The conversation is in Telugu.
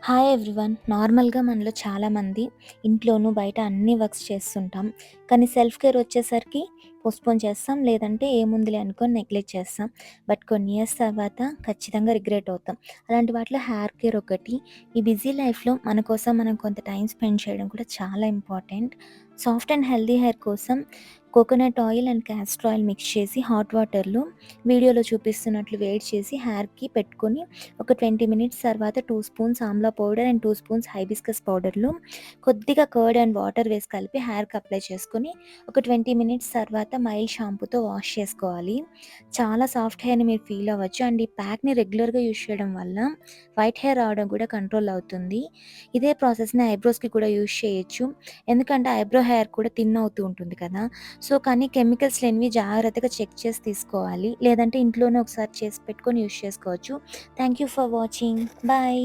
Hi everyone. నార్మల్‌గా మనలో చాలామంది ఇంట్లోనూ, బయట అన్ని వర్క్స్ చేస్తుంటాం. కానీ సెల్ఫ్ కేర్ వచ్చేసరికి పోస్ట్‌పోన్ చేస్తాం. లేదంటే ఏముందిలే అనుకోని నెగ్లెక్ట్ చేస్తాం. బట్ కొన్ని ఇయర్స్ తర్వాత ఖచ్చితంగా రిగ్రెట్ అవుతాం. అలాంటి వాటిలో హెయిర్ కేర్ ఒకటి. ఈ బిజీ లైఫ్‌లో మన కోసం మనం కొంత టైం స్పెండ్ చేయడం కూడా చాలా important. Soft and healthy hair కోసం coconut oil and castor oil mix చేసి హాట్ వాటర్‌లో వీడియోలో చూపిస్తున్నట్లు వేడి చేసి హెయిర్‌కి పెట్టుకొని ఒక 20 మినిట్స్ తర్వాత 2 spoons amla powder and 2 spoons hibiscus పౌడర్‌లో కొద్దిగా కర్డ్ అండ్ వాటర్ వేసి కలిపి హెయిర్‌కి అప్లై చేసుకొని ఒక 20 మినిట్స్ తర్వాత మైల్డ్ షాంపూతో వాష్ చేసుకోవాలి. చాలా సాఫ్ట్ హెయిర్‌ని మీరు ఫీల్ అవ్వచ్చు. అండ్ ఈ ప్యాక్‌ని రెగ్యులర్‌గా యూజ్ చేయడం వల్ల వైట్ హెయిర్ రావడం కూడా కంట్రోల్ అవుతుంది. ఇదే ప్రాసెస్‌ని ఐబ్రోస్‌కి కూడా యూజ్ చేయొచ్చు. ఎందుకంటే ఐబ్రో హెయిర్ కూడా థిన్ అవుతూ ఉంటుంది కదా! సో, కానీ కెమికల్స్ లేనివి జాగ్రత్తగా చెక్ చేసి తీసుకోవాలి. లేదంటే ఇంట్లోనే ఒకసారి చేసి పెట్టుకొని యూజ్ చేసుకోవచ్చు. Thank you for watching. Bye.